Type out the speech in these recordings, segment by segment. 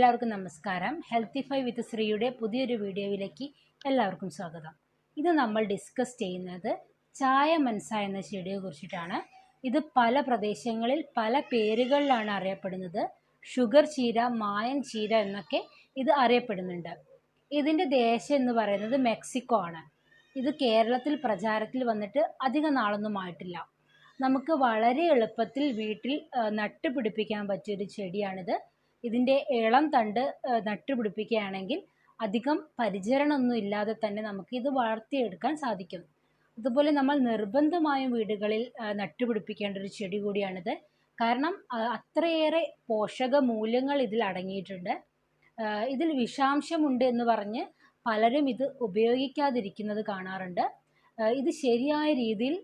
എല്ലാവർക്കും നമസ്കാരം. ഹെൽത്തിഫൈ വിത്ത് ശ്രീയുടെ പുതിയൊരു വീഡിയോയിലേക്ക് എല്ലാവർക്കും സ്വാഗതം. ഇത് നമ്മൾ ഡിസ്കസ് ചെയ്യുന്നത് ചായ മനസ എന്ന ചെടിയെ കുറിച്ചിട്ടാണ്. ഇത് പല പ്രദേശങ്ങളിൽ പല പേരുകളിലാണ് അറിയപ്പെടുന്നത്. ഷുഗർ ചീര, മായൻ ചീര എന്നൊക്കെ ഇത് അറിയപ്പെടുന്നുണ്ട്. ഇതിൻ്റെ ദേശം എന്ന് പറയുന്നത് മെക്സിക്കോ ആണ്. ഇത് കേരളത്തിൽ പ്രചാരത്തിൽ വന്നിട്ട് അധിക നാളൊന്നും ആയിട്ടില്ല. നമുക്ക് വളരെ എളുപ്പത്തിൽ വീട്ടിൽ നട്ടുപിടിപ്പിക്കാൻ പറ്റിയൊരു ചെടിയാണിത്. ഇതിൻ്റെ ഇളം തണ്ട് നട്ടുപിടിപ്പിക്കുകയാണെങ്കിൽ അധികം പരിചരണമൊന്നും ഇല്ലാതെ തന്നെ നമുക്ക് ഇത് വളർത്തിയെടുക്കാൻ സാധിക്കും. അതുപോലെ നമ്മൾ നിർബന്ധമായും വീടുകളിൽ നട്ടുപിടിപ്പിക്കേണ്ട ഒരു ചെടി കൂടിയാണിത്. കാരണം അത്രയേറെ പോഷക മൂല്യങ്ങൾ ഇതിൽ അടങ്ങിയിട്ടുണ്ട്. ഇതിൽ വിഷാംശമുണ്ട് എന്ന് പറഞ്ഞ് പലരും ഇത് ഉപയോഗിക്കാതിരിക്കുന്നത് കാണാറുണ്ട്. ഇത് ശരിയായ രീതിയിൽ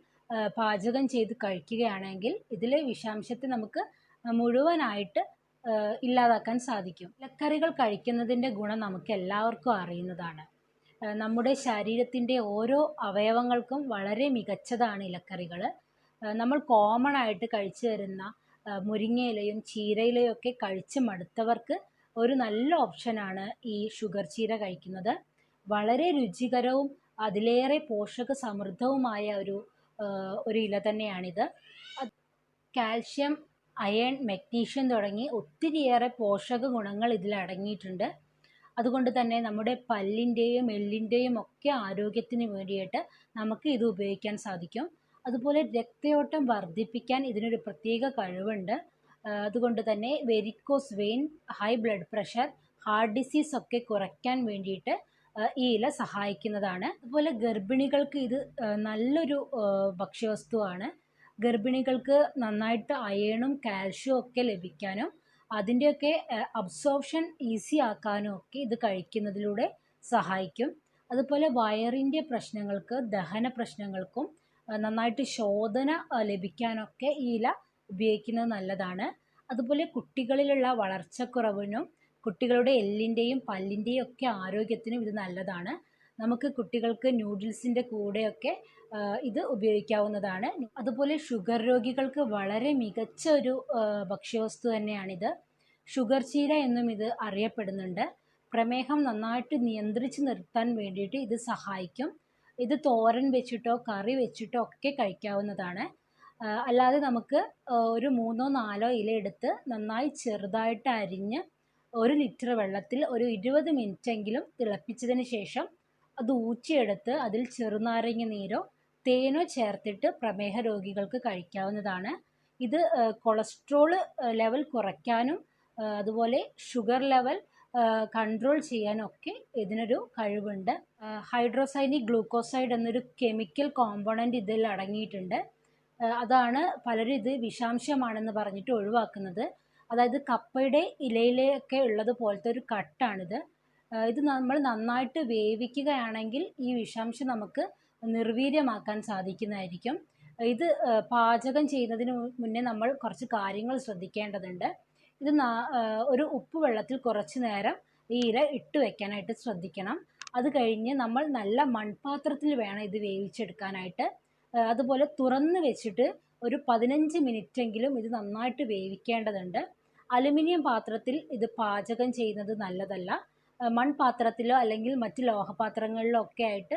പാചകം ചെയ്ത് കഴിക്കുകയാണെങ്കിൽ ഇതിലെ വിഷാംശത്തെ നമുക്ക് മുഴുവനായിട്ട് ഇല്ലാതാക്കാൻ സാധിക്കും. ഇലക്കറികൾ കഴിക്കുന്നതിൻ്റെ ഗുണം നമുക്ക് എല്ലാവർക്കും അറിയുന്നതാണ്. നമ്മുടെ ശരീരത്തിൻ്റെ ഓരോ അവയവങ്ങൾക്കും വളരെ മികച്ചതാണ് ഇലക്കറികൾ. നമ്മൾ കോമൺ ആയിട്ട് കഴിച്ചു വരുന്ന മുരിങ്ങയിലയും ചീരയിലയും ഒക്കെ കഴിച്ച് മടുത്തവർക്ക് ഒരു നല്ല ഓപ്ഷനാണ് ഈ ഷുഗർ ചീര കഴിക്കുന്നത്. വളരെ രുചികരവും അതിലേറെ പോഷക സമൃദ്ധവുമായ ഒരു ഇല തന്നെയാണിത്. കാൽഷ്യം, അയൺ, മഗ്നീഷ്യം തുടങ്ങി ഒത്തിരിയേറെ പോഷക ഗുണങ്ങൾ ഇതിൽ അടങ്ങിയിട്ടുണ്ട്. അതുകൊണ്ട് തന്നെ നമ്മുടെ പല്ലിൻ്റെയും എല്ലിൻ്റെയും ഒക്കെ ആരോഗ്യത്തിന് വേണ്ടിയിട്ട് നമുക്ക് ഇത് ഉപയോഗിക്കാൻ സാധിക്കും. അതുപോലെ രക്തയോട്ടം വർദ്ധിപ്പിക്കാൻ ഇതിനൊരു പ്രത്യേക കഴിവുണ്ട്. അതുകൊണ്ട് തന്നെ varicose vein, high blood pressure, heart disease ഒക്കെ കുറയ്ക്കാൻ വേണ്ടിയിട്ട് ഈ ഇല സഹായിക്കുന്നതാണ്. അതുപോലെ ഗർഭിണികൾക്ക് ഇത് നല്ലൊരു ഭക്ഷ്യവസ്തുവാണ്. ഗർഭിണികൾക്ക് നന്നായിട്ട് അയണും കാൽഷ്യവും ഒക്കെ ലഭിക്കാനും അതിൻ്റെയൊക്കെ അബ്സോർപ്ഷൻ ഈസി ആക്കാനും ഒക്കെ ഇത് കഴിക്കുന്നതിലൂടെ സഹായിക്കും. അതുപോലെ വയറിൻ്റെ പ്രശ്നങ്ങൾക്ക്, ദഹന പ്രശ്നങ്ങൾക്കും നന്നായിട്ട് ശോധന ലഭിക്കാനൊക്കെ ഈ ഇല ഉപയോഗിക്കുന്നത് നല്ലതാണ്. അതുപോലെ കുട്ടികളിലുള്ള വളർച്ചക്കുറവിനും കുട്ടികളുടെ എല്ലിൻ്റെയും പല്ലിൻ്റെയും ഒക്കെ ആരോഗ്യത്തിനും ഇത് നല്ലതാണ്. നമുക്ക് കുട്ടികൾക്ക് നൂഡിൽസിൻ്റെ കൂടെയൊക്കെ ഇത് ഉപയോഗിക്കാവുന്നതാണ്. അതുപോലെ ഷുഗർ രോഗികൾക്ക് വളരെ മികച്ച ഒരു ഭക്ഷ്യവസ്തു തന്നെയാണിത്. ഷുഗർ ചീര എന്നും ഇത് അറിയപ്പെടുന്നുണ്ട്. പ്രമേഹം നന്നായിട്ട് നിയന്ത്രിച്ച് നിർത്താൻ വേണ്ടിയിട്ട് ഇത് സഹായിക്കും. ഇത് തോരൻ വെച്ചിട്ടോ കറി വെച്ചിട്ടോ ഒക്കെ കഴിക്കാവുന്നതാണ്. അല്ലാതെ നമുക്ക് ഒരു 3-4 ഇല എടുത്ത് നന്നായി ചെറുതായിട്ട് അരിഞ്ഞ് 1 ലിറ്റർ വെള്ളത്തിൽ ഒരു 20 മിനിറ്റെങ്കിലും തിളപ്പിച്ചതിന് ശേഷം അത് ഊറ്റിയെടുത്ത് അതിൽ ചെറുനാരങ്ങ നീരോ തേനോ ചേർത്തിട്ട് പ്രമേഹ രോഗികൾക്ക് കഴിക്കാവുന്നതാണ്. ഇത് കൊളസ്ട്രോൾ ലെവൽ കുറയ്ക്കാനും അതുപോലെ ഷുഗർ ലെവൽ കൺട്രോൾ ചെയ്യാനൊക്കെ ഇതിനൊരു കഴിവുണ്ട്. ഹൈഡ്രോസൈനിക് ഗ്ലൂക്കോസൈഡ് എന്നൊരു കെമിക്കൽ കോമ്പണൻറ്റ് ഇതിൽ അടങ്ങിയിട്ടുണ്ട്. അതാണ് പലരും ഇത് വിഷാംശമാണെന്ന് പറഞ്ഞിട്ട് ഒഴിവാക്കുന്നത്. അതായത് കപ്പയുടെ ഇലയിലൊക്കെ ഉള്ളത് പോലത്തെ ഒരു കട്ടാണിത്. ഇത് നമ്മൾ നന്നായിട്ട് വേവിക്കുകയാണെങ്കിൽ ഈ വിഷാംശം നമുക്ക് നിർവീര്യമാക്കാൻ സാധിക്കുന്നതായിരിക്കും. ഇത് പാചകം ചെയ്യുന്നതിന് മുന്നേ നമ്മൾ കുറച്ച് കാര്യങ്ങൾ ശ്രദ്ധിക്കേണ്ടതുണ്ട്. ഇത് ഒരു ഉപ്പ് വെള്ളത്തിൽ കുറച്ച് നേരം ഈ ഇല ഇട്ട് വെക്കാനായിട്ട് ശ്രദ്ധിക്കണം. അത് കഴിഞ്ഞ് നമ്മൾ നല്ല മൺപാത്രത്തിൽ വേണം ഇത് വേവിച്ചെടുക്കാനായിട്ട്. അതുപോലെ തുറന്ന് വെച്ചിട്ട് ഒരു 15 മിനിറ്റെങ്കിലും ഇത് നന്നായിട്ട് വേവിക്കേണ്ടതുണ്ട്. അലുമിനിയം പാത്രത്തിൽ ഇത് പാചകം ചെയ്യുന്നത് നല്ലതല്ല. മൺപാത്രത്തിലോ അല്ലെങ്കിൽ മറ്റ് ലോഹപാത്രങ്ങളിലോ ഒക്കെ ആയിട്ട്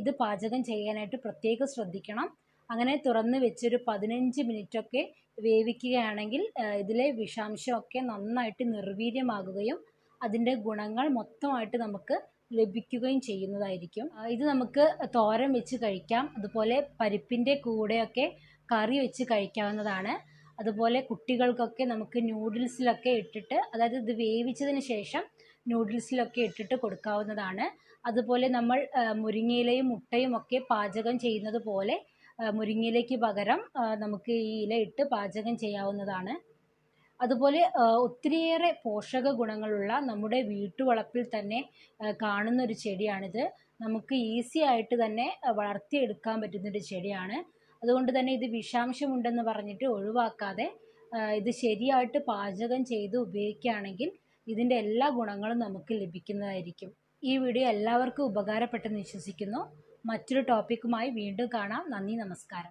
ഇത് പാചകം ചെയ്യാനായിട്ട് പ്രത്യേകം ശ്രദ്ധിക്കണം. അങ്ങനെ തുറന്ന് വെച്ചൊരു 15 മിനിറ്റൊക്കെ വേവിക്കുകയാണെങ്കിൽ ഇതിലെ വിഷാംശമൊക്കെ നന്നായിട്ട് നിർവീര്യമാകുകയും അതിൻ്റെ ഗുണങ്ങൾ മൊത്തമായിട്ട് നമുക്ക് ലഭിക്കുകയും ചെയ്യുന്നതായിരിക്കും. ഇത് നമുക്ക് തോരൻ വെച്ച് കഴിക്കാം. അതുപോലെ പരിപ്പിൻ്റെ കൂടെയൊക്കെ കറി വെച്ച് കഴിക്കാവുന്നതാണ്. അതുപോലെ കുട്ടികൾക്കൊക്കെ നമുക്ക് നൂഡിൽസിലൊക്കെ ഇട്ടിട്ട്, അതായത് ഇത് വേവിച്ചതിന് ശേഷം നൂഡിൽസിലൊക്കെ ഇട്ടിട്ട് കൊടുക്കാവുന്നതാണ്. അതുപോലെ നമ്മൾ മുരിങ്ങയിലയും മുട്ടയും ഒക്കെ പാചകം ചെയ്യുന്നത് പോലെ മുരിങ്ങയിലയ്ക്ക് പകരം നമുക്ക് ഈ ഇല ഇട്ട് പാചകം ചെയ്യാവുന്നതാണ്. അതുപോലെ ഒത്തിരിയേറെ പോഷക ഗുണങ്ങളുള്ള നമ്മുടെ വീട്ടുവളപ്പിൽ തന്നെ കാണുന്നൊരു ചെടിയാണിത്. നമുക്ക് ഈസി ആയിട്ട് തന്നെ വളർത്തിയെടുക്കാൻ പറ്റുന്നൊരു ചെടിയാണ്. അതുകൊണ്ട് തന്നെ ഇത് വിഷാംശമുണ്ടെന്ന് പറഞ്ഞിട്ട് ഒഴിവാക്കാതെ ഇത് ശരിയായിട്ട് പാചകം ചെയ്ത് ഉപയോഗിക്കുകയാണെങ്കിൽ ഇതിൻ്റെ എല്ലാ ഗുണങ്ങളും നമുക്ക് ലഭിക്കുന്നതായിരിക്കും. ഈ വീഡിയോ എല്ലാവർക്കും ഉപകാരപ്പെട്ടെന്ന് വിശ്വസിക്കുന്നു. മറ്റൊരു ടോപ്പിക്കുമായി വീണ്ടും കാണാം. നന്ദി, നമസ്കാരം.